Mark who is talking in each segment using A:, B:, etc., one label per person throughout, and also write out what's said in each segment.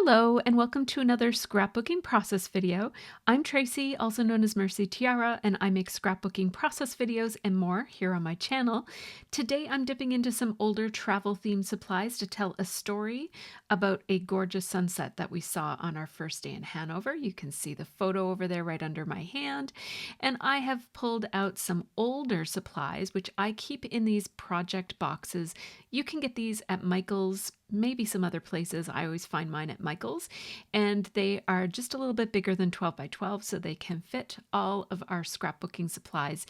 A: Hello and welcome to another scrapbooking process video. I'm Tracy, also known as MercyTiara, and I make scrapbooking process videos and more here on my channel. Today I'm dipping into some older travel themed supplies to tell a story about a gorgeous sunset that we saw on our first day in Hanover. You can see the photo over there right under my hand. And I have pulled out some older supplies, which I keep in these project boxes. You can get these at Michael's, maybe some other places. I always find mine at Michael's, and they are just a little bit bigger than 12 by 12, so they can fit all of our scrapbooking supplies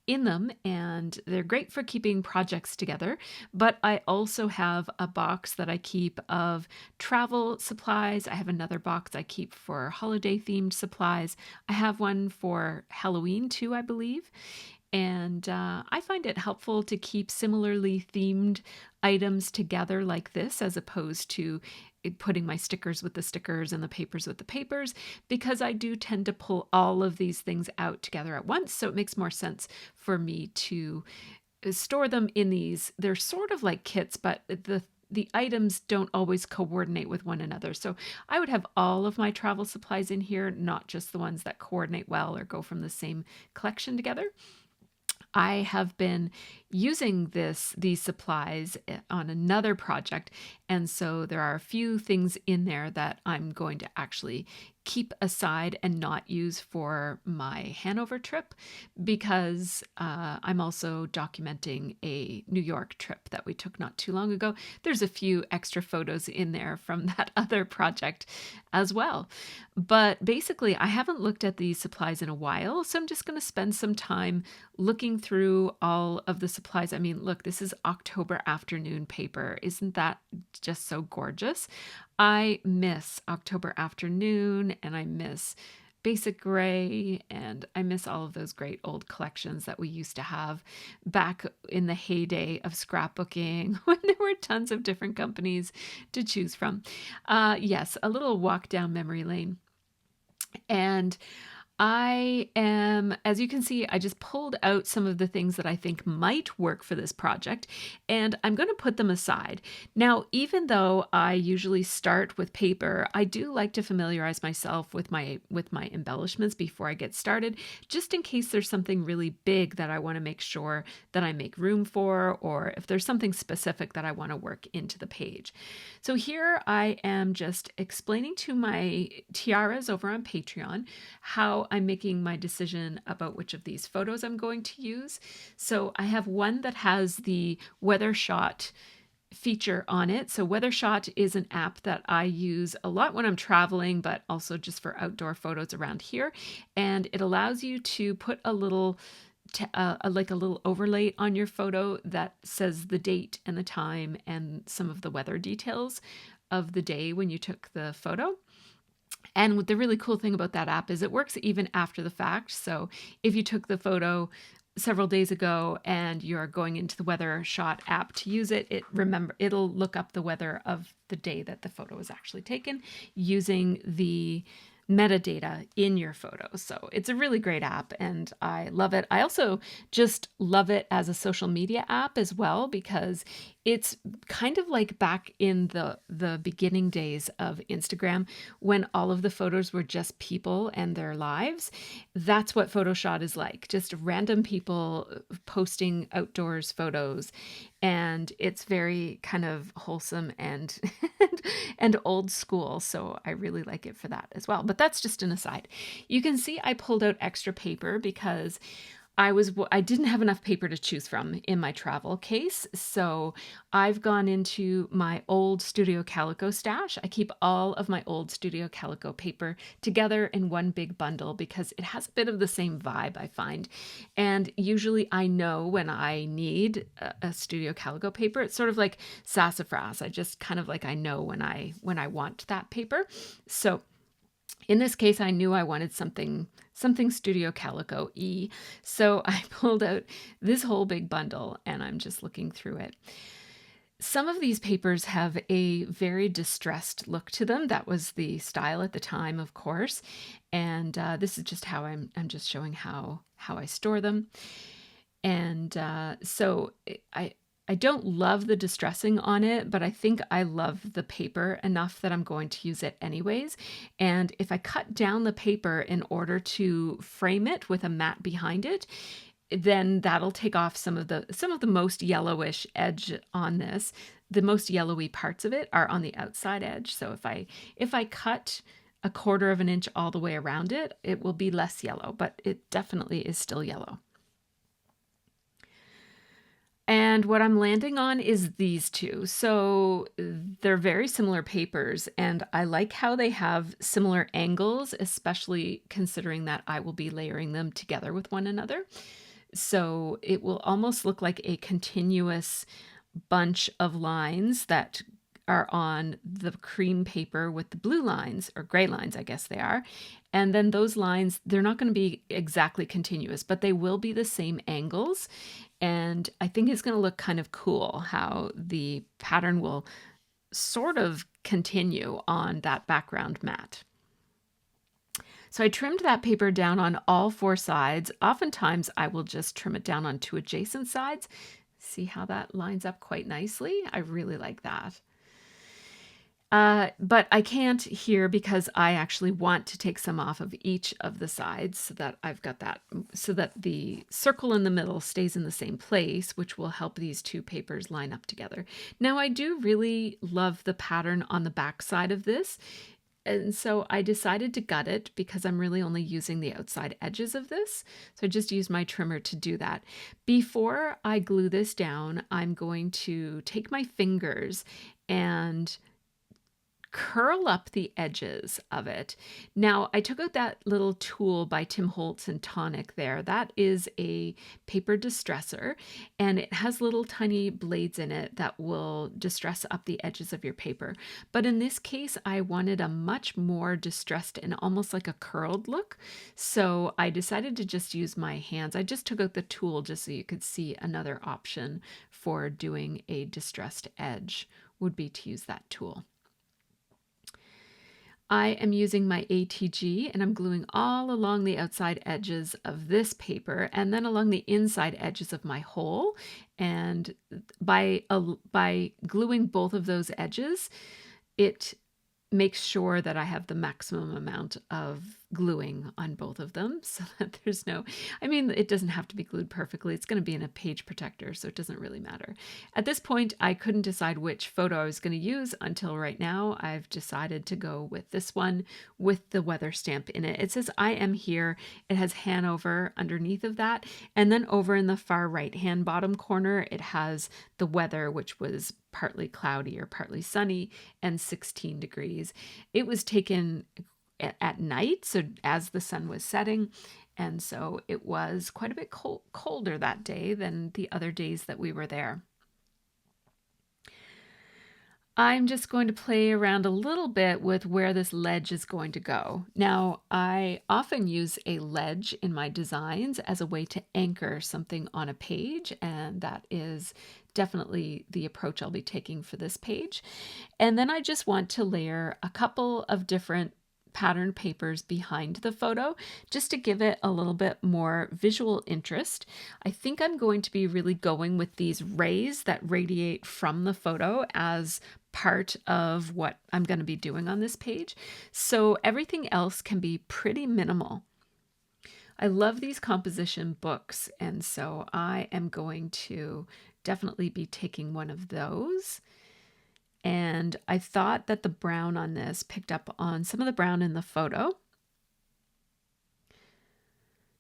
A: in them, and they're great for keeping projects together. But I also have a box that I keep of travel supplies. I have another box I keep for holiday themed supplies. I have one for Halloween too, I believe. And I find it helpful to keep similarly themed items together like this, as opposed to putting my stickers with the stickers and the papers with the papers, because I do tend to pull all of these things out together at once. So it makes more sense for me to store them in these. They're sort of like kits, but the items don't always coordinate with one another. So I would have all of my travel supplies in here, not just the ones that coordinate well or go from the same collection together. I have been using these supplies on another project, and so there are a few things in there that I'm going to actually keep aside and not use for my Hanover trip, because I'm also documenting a New York trip that we took not too long ago. There's a few extra photos in there from that other project as well. But basically, I haven't looked at these supplies in a while, so I'm just going to spend some time looking through all of the supplies. I mean, look, this is October afternoon paper. Isn't that just so gorgeous? I miss October afternoon, and I miss basic gray, and I miss all of those great old collections that we used to have back in the heyday of scrapbooking, when there were tons of different companies to choose from. Yes, a little walk down memory lane. And I am, as you can see, I just pulled out some of the things that I think might work for this project, and I'm going to put them aside. Now, even though I usually start with paper, I do like to familiarize myself with my embellishments before I get started, just in case there's something really big that I want to make sure that I make room for, or if there's something specific that I want to work into the page. So here I am just explaining to my tiaras over on Patreon how I'm making my decision about which of these photos I'm going to use. So I have one that has the weather shot feature on it. So WeatherShot is an app that I use a lot when I'm traveling, but also just for outdoor photos around here. And it allows you to put a little like a little overlay on your photo that says the date and the time and some of the weather details of the day when you took the photo. And the really cool thing about that app is it works even after the fact. So if you took the photo several days ago and you're going into the WeatherShot app to use it, it'll look up the weather of the day that the photo was actually taken using the metadata in your photo. So it's a really great app and I love it. I also just love it as a social media app as well, because it's kind of like back in the beginning days of Instagram, when all of the photos were just people and their lives. That's what Photoshop is like, just random people posting outdoors photos. And it's very kind of wholesome and and old school. So I really like it for that as well. But that's just an aside. You can see I pulled out extra paper because I didn't have enough paper to choose from in my travel case. So I've gone into my old Studio Calico stash. I keep all of my old Studio Calico paper together in one big bundle because it has a bit of the same vibe, I find. And usually I know when I need a Studio Calico paper. It's sort of like sassafras. I just kind of like, I know when I want that paper. So in this case, I knew I wanted something Studio Calico-y. So I pulled out this whole big bundle and I'm just looking through it. Some of these papers have a very distressed look to them. That was the style at the time, of course. And this is just how I'm just showing how I store them. And so I I don't love the distressing on it, but I think I love the paper enough that I'm going to use it anyways. And if I cut down the paper in order to frame it with a mat behind it, then that'll take off some of the most yellowish edge on this. The most yellowy parts of it are on the outside edge. So if I cut a quarter of an inch all the way around it, it will be less yellow, but it definitely is still yellow. And what I'm landing on is these two. So they're very similar papers, and I like how they have similar angles, especially considering that I will be layering them together with one another. So it will almost look like a continuous bunch of lines that are on the cream paper with the blue lines, or gray lines, I guess they are. And then those lines, they're not going to be exactly continuous, but they will be the same angles. And I think it's going to look kind of cool how the pattern will sort of continue on that background mat. So I trimmed that paper down on all 4 sides. Oftentimes I will just trim it down on 2 adjacent sides. See how that lines up quite nicely? I really like that. But I can't here because I actually want to take some off of each of the sides so that I've got that, so that the circle in the middle stays in the same place, which will help these 2 papers line up together. Now I do really love the pattern on the back side of this. And so I decided to gut it because I'm really only using the outside edges of this. So I just used my trimmer to do that. Before I glue this down, I'm going to take my fingers and curl up the edges of it. Now, I took out that little tool by Tim Holtz and Tonic there. That is a paper distresser, and it has little tiny blades in it that will distress up the edges of your paper. But in this case, I wanted a much more distressed and almost like a curled look. So I decided to just use my hands. I just took out the tool just so you could see another option for doing a distressed edge would be to use that tool. I am using my ATG and I'm gluing all along the outside edges of this paper and then along the inside edges of my hole. And by gluing both of those edges, it makes sure that I have the maximum amount of gluing on both of them so that there's no, I mean, it doesn't have to be glued perfectly. It's going to be in a page protector, so it doesn't really matter. At this point, I couldn't decide which photo I was going to use until right now. I've decided to go with this one with the weather stamp in it. It says I am here. It has Hannover underneath of that. And then over in the far right-hand bottom corner, it has the weather, which was partly cloudy or partly sunny and 16 degrees. It was taken at night, so as the sun was setting, and so it was quite a bit colder that day than the other days that we were there. I'm just going to play around a little bit with where this ledge is going to go. Now, I often use a ledge in my designs as a way to anchor something on a page, and that is definitely the approach I'll be taking for this page. And then I just want to layer a couple of different pattern papers behind the photo just to give it a little bit more visual interest. I think I'm going to be really going with these rays that radiate from the photo as part of what I'm going to be doing on this page. So everything else can be pretty minimal. I love these composition books, and so I am going to definitely be taking one of those. And I thought that the brown on this picked up on some of the brown in the photo.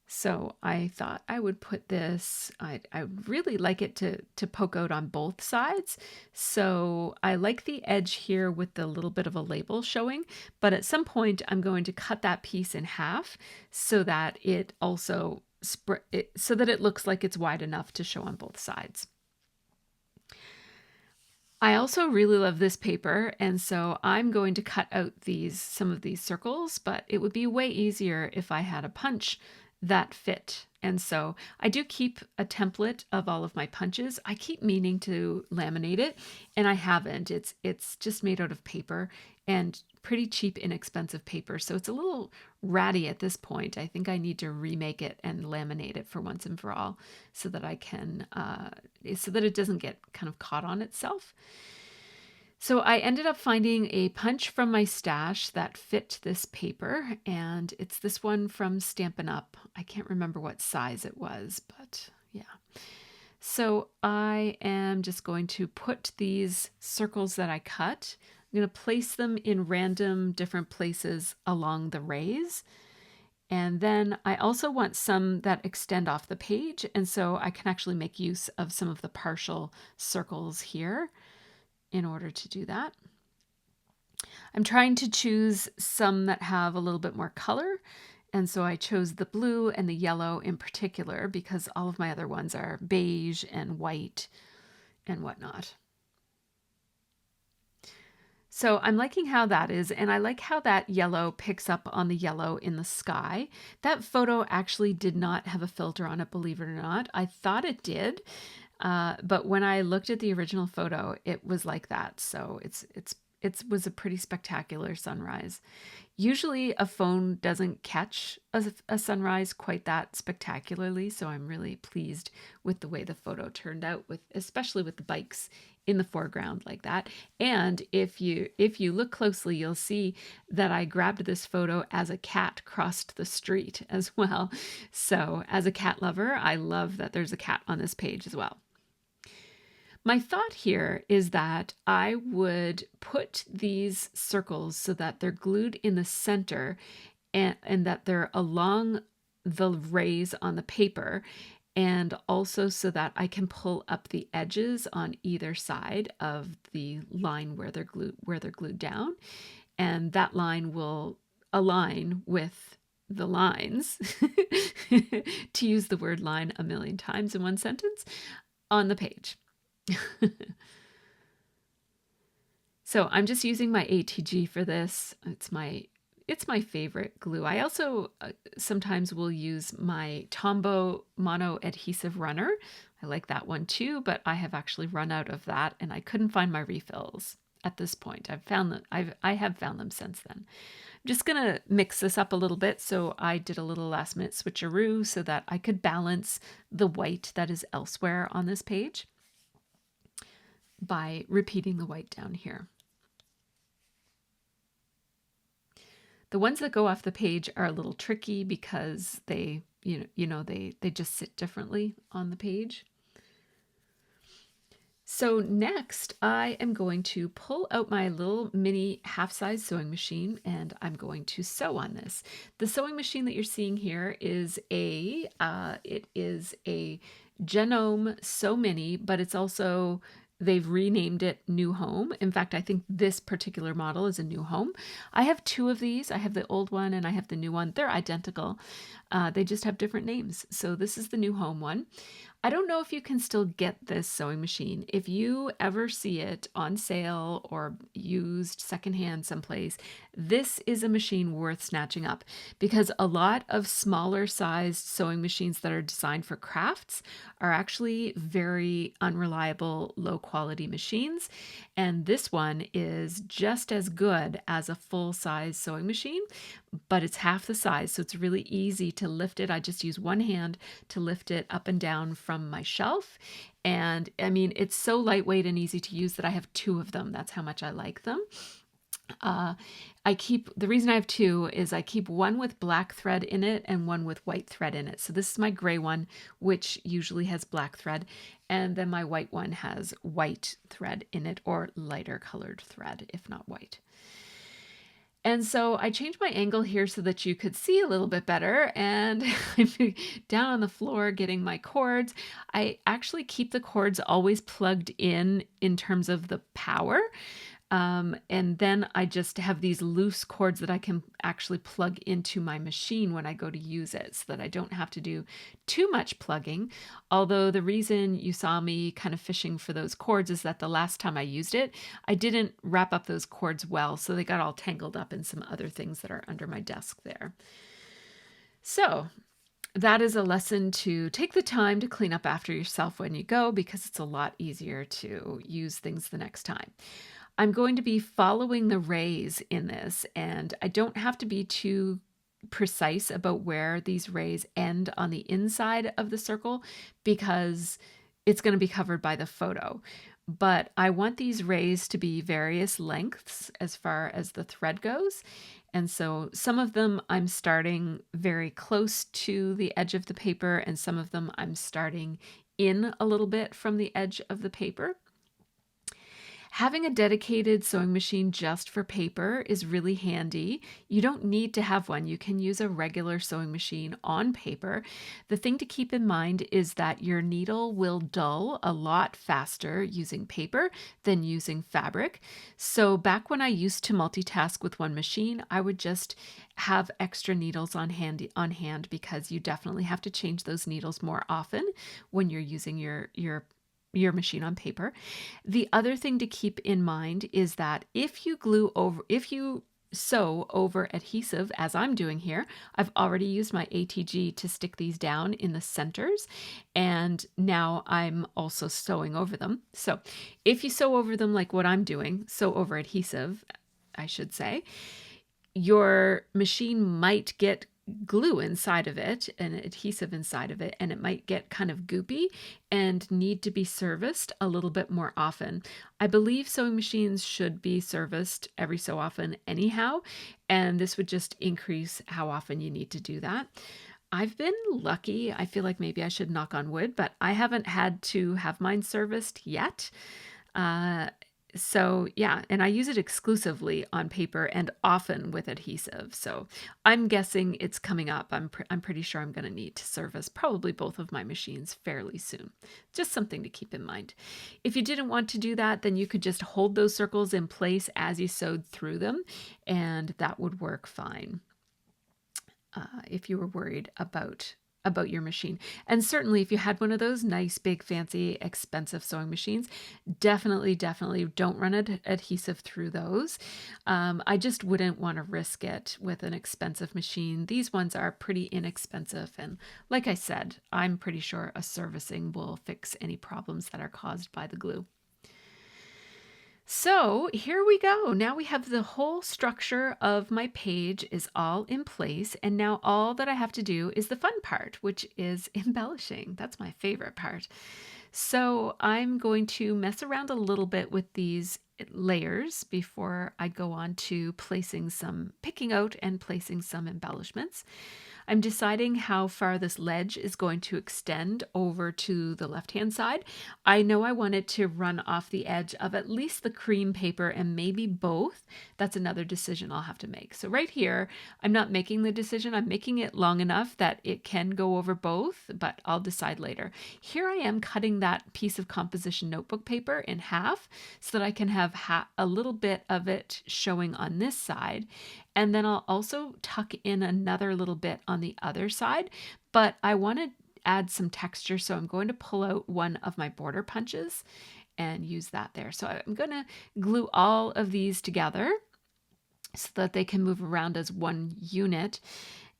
A: So I thought I would put this, I really like it to poke out on both sides. So I like the edge here with the little bit of a label showing, but at some point I'm going to cut that piece in half so that it also, so that it looks like it's wide enough to show on both sides. I also really love this paper, and so I'm going to cut out some of these circles, but it would be way easier if I had a punch that fit. And so I do keep a template of all of my punches. I keep meaning to laminate it, and I haven't. It's just made out of paper, and pretty cheap, inexpensive paper. So it's a little ratty at this point. I think I need to remake it and laminate it for once and for all so that I can, so that it doesn't get kind of caught on itself. So I ended up finding a punch from my stash that fit this paper, and it's this one from Stampin' Up. I can't remember what size it was, but yeah. So I am just going to put these circles that I cut, I'm going to place them in random different places along the rays. And then I also want some that extend off the page, and so I can actually make use of some of the partial circles here in order to do that. I'm trying to choose some that have a little bit more color, and so I chose the blue and the yellow in particular because all of my other ones are beige and white and whatnot. So I'm liking how that is, and I like how that yellow picks up on the yellow in the sky. That photo actually did not have a filter on it, believe it or not. I thought it did, but when I looked at the original photo, it was like that. So it was a pretty spectacular sunrise. Usually a phone doesn't catch a sunrise quite that spectacularly, so I'm really pleased with the way the photo turned out, especially with the bikes in the foreground like that. And if you look closely, you'll see that I grabbed this photo as a cat crossed the street as well. So as a cat lover, I love that there's a cat on this page as well. My thought here is that I would put these circles so that they're glued in the center and that they're along the rays on the paper, and also so that I can pull up the edges on either side of the line where they're glued down, and that line will align with the lines, to use the word line a million times in one sentence, on the page. So I'm just using my ATG for this. It's my favorite glue. I also sometimes will use my Tombow mono adhesive runner. I like that one too, but I have actually run out of that and I couldn't find my refills at this point. I have found them since then. I'm just gonna mix this up a little bit. So I did a little last minute switcheroo so that I could balance the white that is elsewhere on this page by repeating the white down here. The ones that go off the page are a little tricky because they just sit differently on the page. So next I am going to pull out my little mini half-size sewing machine and I'm going to sew on this. The sewing machine that you're seeing here is a Genome Sew Mini, but it's also, they've renamed it New Home. In fact, I think this particular model is a New Home. I have two of these. I have the old one and I have the new one. They're identical. They just have different names. So this is the New Home one. I don't know if you can still get this sewing machine. If you ever see it on sale or used secondhand someplace, this is a machine worth snatching up because a lot of smaller sized sewing machines that are designed for crafts are actually very unreliable, low quality machines. And this one is just as good as a full size sewing machine, but it's half the size. So it's really easy to lift it. I just use one hand to lift it up and down from my shelf. And I mean, it's so lightweight and easy to use that I have two of them. That's how much I like them. The reason I have two is I keep one with black thread in it and one with white thread in it. So this is my gray one, which usually has black thread. And then my white one has white thread in it, or lighter colored thread, if not white. And so I changed my angle here so that you could see a little bit better, and I'm down on the floor getting my cords. I actually keep the cords always plugged in terms of the power. And then I just have these loose cords that I can actually plug into my machine when I go to use it so that I don't have to do too much plugging. Although the reason you saw me kind of fishing for those cords is that the last time I used it, I didn't wrap up those cords well, so they got all tangled up in some other things that are under my desk there. So that is a lesson to take the time to clean up after yourself when you go, because it's a lot easier to use things the next time. I'm going to be following the rays in this, and I don't have to be too precise about where these rays end on the inside of the circle because it's going to be covered by the photo. But I want these rays to be various lengths as far as the thread goes. And so some of them I'm starting very close to the edge of the paper, and some of them I'm starting in a little bit from the edge of the paper. Having a dedicated sewing machine just for paper is really handy. You don't need to have one. You can use a regular sewing machine on paper. The thing to keep in mind is that your needle will dull a lot faster using paper than using fabric. So back when I used to multitask with one machine, I would just have extra needles on hand because you definitely have to change those needles more often when you're using your machine on paper. The other thing to keep in mind is that if you sew over adhesive, as I'm doing here, I've already used my ATG to stick these down in the centers, and now I'm also sewing over them. So if you sew over them like what I'm doing, sew over adhesive, I should say, your machine might get glue inside of it and adhesive inside of it, and it might get kind of goopy and need to be serviced a little bit more often. I believe sewing machines should be serviced every so often anyhow, and this would just increase how often you need to do that. I've been lucky. I feel like maybe I should knock on wood, but I haven't had to have mine serviced yet. So yeah, and I use it exclusively on paper and often with adhesive. So I'm guessing it's coming up. I'm pretty sure I'm going to need to service probably both of my machines fairly soon. Just something to keep in mind. If you didn't want to do that, then you could just hold those circles in place as you sewed through them, and that would work fine. If you were worried about your machine. And certainly if you had one of those nice, big, fancy, expensive sewing machines, definitely don't run adhesive through those. I just wouldn't want to risk it with an expensive machine. These ones are pretty inexpensive. And like I said, I'm pretty sure a servicing will fix any problems that are caused by the glue. So here we go. Now we have the whole structure of my page is all in place. And now all that I have to do is the fun part, which is embellishing. That's my favorite part. So I'm going to mess around a little bit with these layers before I go on to picking out and placing some embellishments. I'm deciding how far this ledge is going to extend over to the left-hand side. I know I want it to run off the edge of at least the cream paper and maybe both. That's another decision I'll have to make. So right here, I'm not making the decision. I'm making it long enough that it can go over both, but I'll decide later. Here I am cutting that piece of composition notebook paper in half so that I can have a little bit of it showing on this side. And then I'll also tuck in another little bit on the other side, but I want to add some texture. So I'm going to pull out one of my border punches and use that there. So I'm going to glue all of these together so that they can move around as one unit.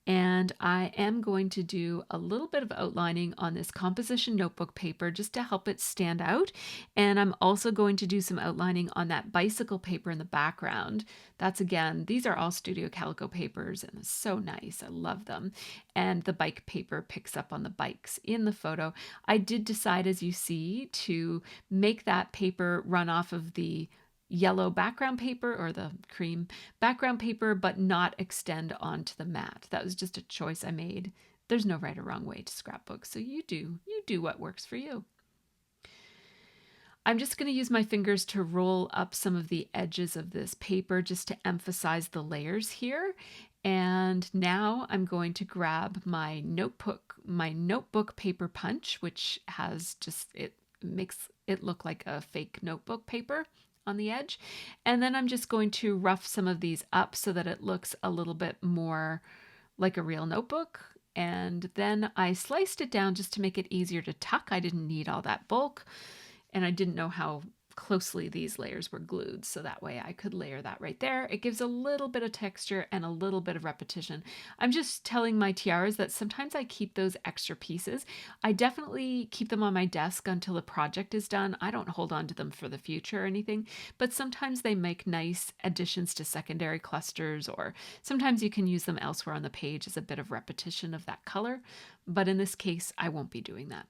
A: And I am going to do a little bit of outlining on this composition notebook paper just to help it stand out. And I'm also going to do some outlining on that bicycle paper in the background. These are all Studio Calico papers and it's so nice. I love them. And the bike paper picks up on the bikes in the photo. I did decide, as you see, to make that paper run off of the yellow background paper or the cream background paper, but not extend onto the mat. That was just a choice I made. There's no right or wrong way to scrapbook, so you do what works for you. I'm just going to use my fingers to roll up some of the edges of this paper just to emphasize the layers here. And now I'm going to grab my notebook paper punch, which it makes it look like a fake notebook paper on the edge. And then I'm just going to rough some of these up so that it looks a little bit more like a real notebook. And then I sliced it down just to make it easier to tuck. I didn't need all that bulk and I didn't know how closely these layers were glued, so that way I could layer that right there. It gives a little bit of texture and a little bit of repetition. I'm just telling my tiaras that sometimes I keep those extra pieces. I definitely keep them on my desk until the project is done. I don't hold on to them for the future or anything, but sometimes they make nice additions to secondary clusters, or sometimes you can use them elsewhere on the page as a bit of repetition of that color. But in this case, I won't be doing that.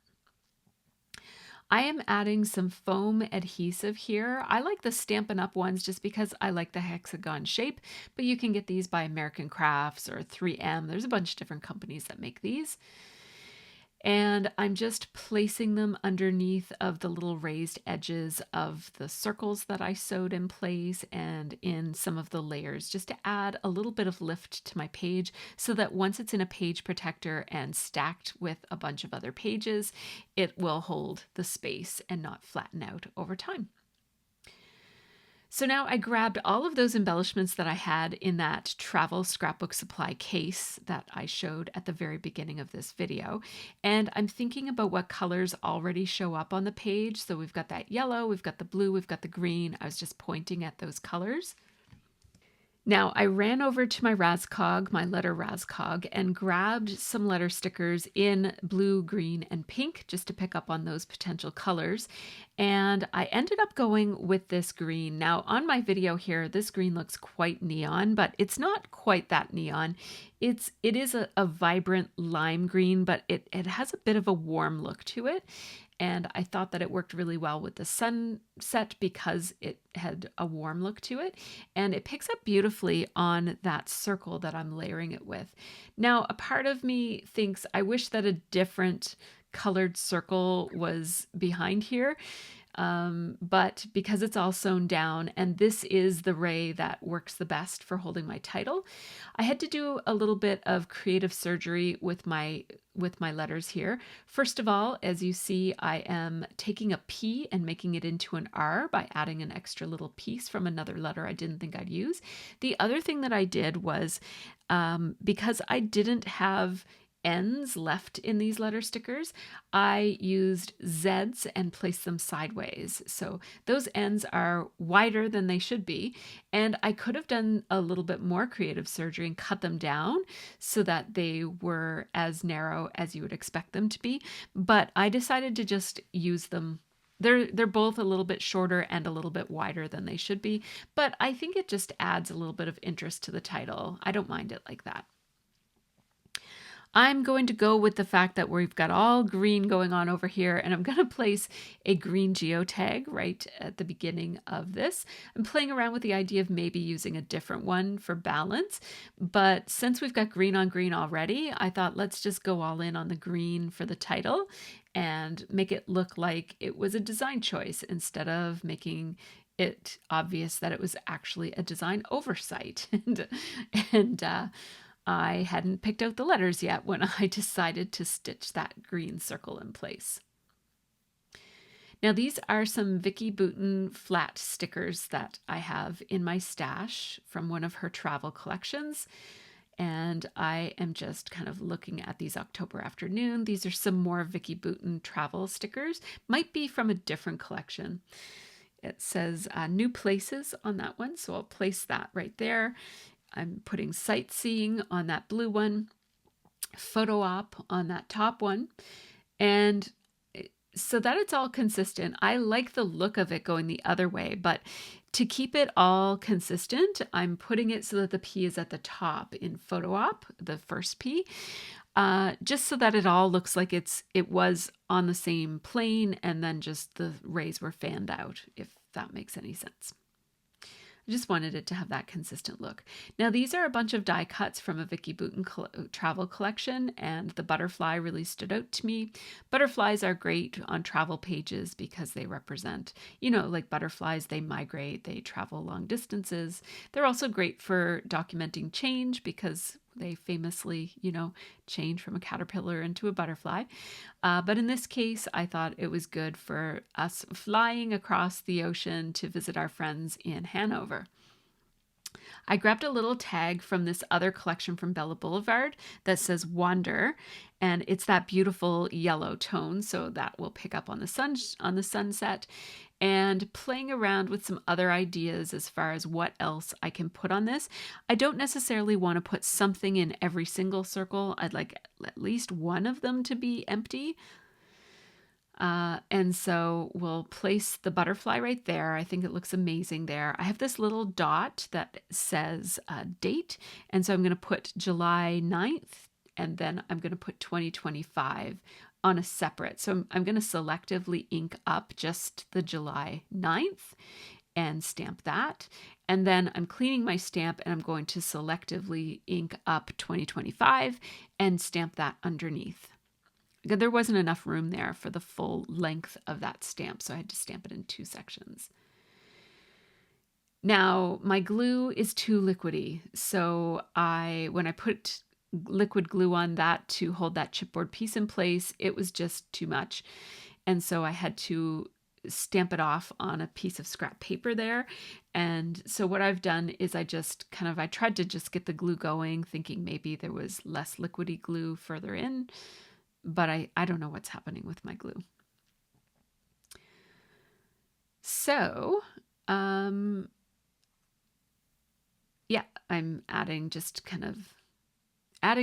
A: I am adding some foam adhesive here. I like the Stampin' Up! Ones just because I like the hexagon shape, but you can get these by American Crafts or 3M. There's a bunch of different companies that make these. And I'm just placing them underneath of the little raised edges of the circles that I sewed in place and in some of the layers, just to add a little bit of lift to my page so that once it's in a page protector and stacked with a bunch of other pages, it will hold the space and not flatten out over time. So now I grabbed all of those embellishments that I had in that travel scrapbook supply case that I showed at the very beginning of this video. And I'm thinking about what colors already show up on the page. So we've got that yellow, we've got the blue, we've got the green. I was just pointing at those colors. Now I ran over to my Raskog, my letter Raskog, and grabbed some letter stickers in blue, green, and pink just to pick up on those potential colors. And I ended up going with this green. Now on my video here, this green looks quite neon, but it's not quite that neon. It is a vibrant lime green, but it has a bit of a warm look to it. And I thought that it worked really well with the sunset because it had a warm look to it. And it picks up beautifully on that circle that I'm layering it with. Now, a part of me thinks I wish that a different colored circle was behind here. But because it's all sewn down and this is the ray that works the best for holding my title, I had to do a little bit of creative surgery with my letters here. First of all, as you see, I am taking a P and making it into an R by adding an extra little piece from another letter I didn't think I'd use. The other thing that I did was, because I didn't have ends left in these letter stickers, I used Z's and placed them sideways. So those ends are wider than they should be. And I could have done a little bit more creative surgery and cut them down so that they were as narrow as you would expect them to be. But I decided to just use them. They're both a little bit shorter and a little bit wider than they should be. But I think it just adds a little bit of interest to the title. I don't mind it like that. I'm going to go with the fact that we've got all green going on over here, and I'm going to place a green geotag right at the beginning of this. I'm playing around with the idea of maybe using a different one for balance, but since we've got green on green already, I thought let's just go all in on the green for the title and make it look like it was a design choice instead of making it obvious that it was actually a design oversight. and I hadn't picked out the letters yet when I decided to stitch that green circle in place. Now these are some Vicki Boutin flat stickers that I have in my stash from one of her travel collections. And I am just kind of looking at these October afternoon. These are some more Vicki Boutin travel stickers. Might be from a different collection. It says New Places on that one, so I'll place that right there. I'm putting Sightseeing on that blue one, Photo Op on that top one, and so that it's all consistent. I like the look of it going the other way, but to keep it all consistent, I'm putting it so that the P is at the top in Photo Op, the first P, just so that it all looks like it was on the same plane and then just the rays were fanned out, if that makes any sense. I just wanted it to have that consistent look. Now these are a bunch of die cuts from a Vicki Boutin travel collection, and the butterfly really stood out to me. Butterflies are great on travel pages because they represent, like butterflies, they migrate, they travel long distances. They're also great for documenting change because they famously, change from a caterpillar into a butterfly. But in this case, I thought it was good for us flying across the ocean to visit our friends in Hannover. I grabbed a little tag from this other collection from Bella Boulevard that says Wander, and it's that beautiful yellow tone, so that will pick up on the sunset. And playing around with some other ideas as far as what else I can put on this. I don't necessarily want to put something in every single circle. I'd like at least one of them to be empty. And so we'll place the butterfly right there. I think it looks amazing there. I have this little dot that says date. And so I'm going to put July 9th, and then I'm going to put 2025 on a separate. So I'm going to selectively ink up just the July 9th and stamp that. And then I'm cleaning my stamp and I'm going to selectively ink up 2025 and stamp that underneath. There wasn't enough room there for the full length of that stamp, so I had to stamp it in 2 sections. Now, my glue is too liquidy, so when I put liquid glue on that to hold that chipboard piece in place, it was just too much. And so I had to stamp it off on a piece of scrap paper there. And so what I've done is I tried to just get the glue going, thinking maybe there was less liquidy glue further in, but I don't know what's happening with my glue. So, yeah, I'm adding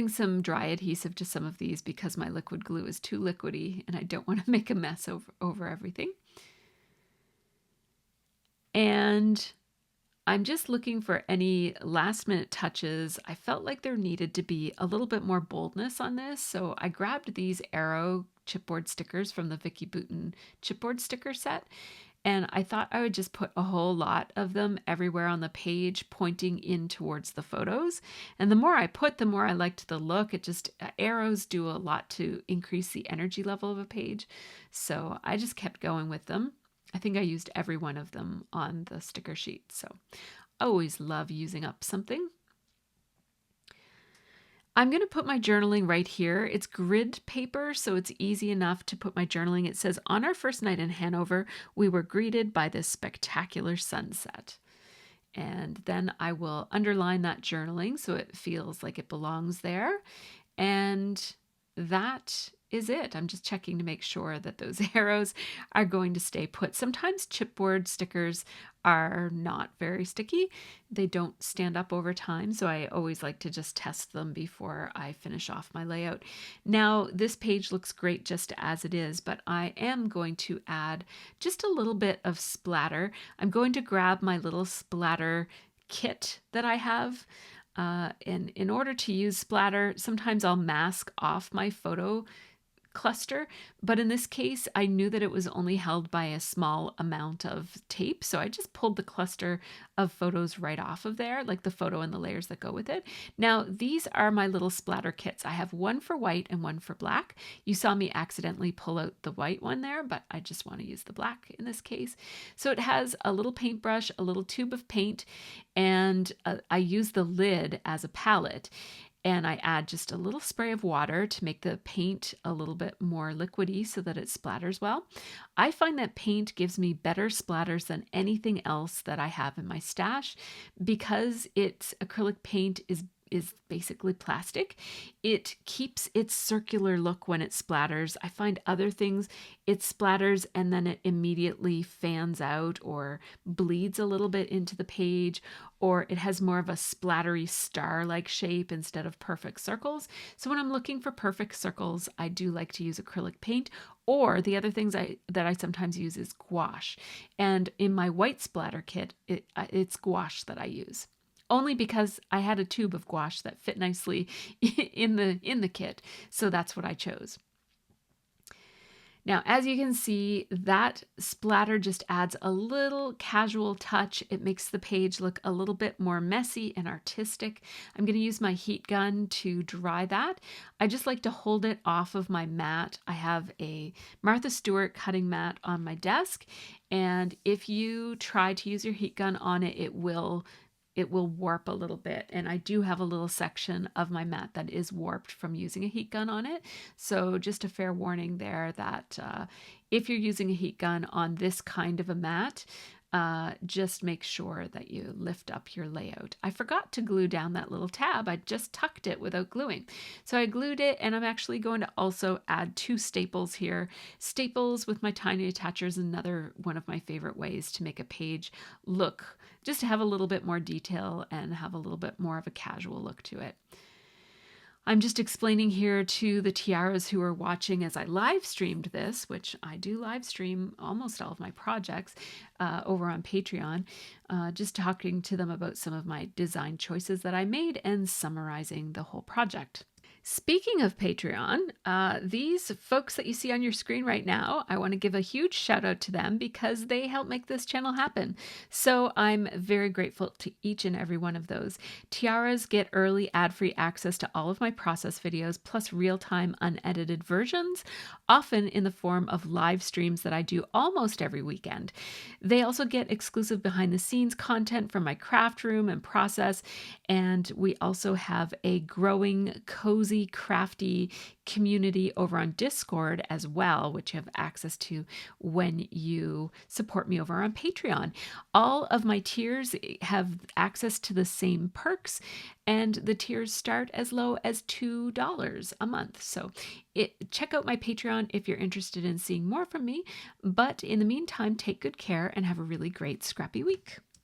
A: some dry adhesive to some of these because my liquid glue is too liquidy and I don't want to make a mess over everything. And I'm just looking for any last minute touches. I felt like there needed to be a little bit more boldness on this. So I grabbed these arrow chipboard stickers from the Vicky Bouton chipboard sticker set. And I thought I would just put a whole lot of them everywhere on the page, pointing in towards the photos. And the more I put, the more I liked the look. Arrows do a lot to increase the energy level of a page. So I just kept going with them. I think I used every one of them on the sticker sheet. So I always love using up something. I'm going to put my journaling right here. It's grid paper, so it's easy enough to put my journaling. It says, on our first night in Hanover, we were greeted by this spectacular sunset. And then I will underline that journaling so it feels like it belongs there. And that is it. I'm just checking to make sure that those arrows are going to stay put. Sometimes chipboard stickers are not very sticky. They don't stand up over time, so I always like to just test them before I finish off my layout. Now, this page looks great just as it is, but I am going to add just a little bit of splatter. I'm going to grab my little splatter kit that I have. And in order to use splatter, sometimes I'll mask off my photo cluster, but in this case I knew that it was only held by a small amount of tape, so I just pulled the cluster of photos right off of there, like the photo and the layers that go with it. Now these are my little splatter kits. I have one for white and one for black. You saw me accidentally pull out the white one there, but I just want to use the black in this case. So it has a little paintbrush, a little tube of paint, and I use the lid as a palette. And I add just a little spray of water to make the paint a little bit more liquidy so that it splatters well. I find that paint gives me better splatters than anything else that I have in my stash because acrylic paint is basically plastic. It keeps its circular look when it splatters. I find other things, it splatters and then it immediately fans out or bleeds a little bit into the page, or it has more of a splattery star-like shape instead of perfect circles. So when I'm looking for perfect circles, I do like to use acrylic paint, or the other things that I sometimes use is gouache. And in my white splatter kit, it's gouache that I use. Only because I had a tube of gouache that fit nicely in the kit, so that's what I chose. Now, as you can see, that splatter just adds a little casual touch. It makes the page look a little bit more messy and artistic. I'm going to use my heat gun to dry that. I just like to hold it off of my mat. I have a Martha Stewart cutting mat on my desk, and if you try to use your heat gun on it, it will warp a little bit. And I do have a little section of my mat that is warped from using a heat gun on it. So just a fair warning there that if you're using a heat gun on this kind of a mat, just make sure that you lift up your layout. I forgot to glue down that little tab. I just tucked it without gluing. So I glued it, and I'm actually going to also add 2 staples here. Staples with my tiny attachers is another one of my favorite ways to make a page look, just to have a little bit more detail and have a little bit more of a casual look to it. I'm just explaining here to the tiaras who are watching as I live streamed this, which I do live stream almost all of my projects over on Patreon, just talking to them about some of my design choices that I made and summarizing the whole project. Speaking of Patreon, these folks that you see on your screen right now, I want to give a huge shout out to them because they help make this channel happen. So I'm very grateful to each and every one of those. Tiaras get early ad-free access to all of my process videos, plus real-time unedited versions, often in the form of live streams that I do almost every weekend. They also get exclusive behind-the-scenes content from my craft room and process, and we also have a growing, cozy, crafty community over on Discord as well, which you have access to when you support me over on Patreon. All of my tiers have access to the same perks, and the tiers start as low as $2 a month. So check out my Patreon if you're interested in seeing more from me. But in the meantime, take good care and have a really great scrappy week.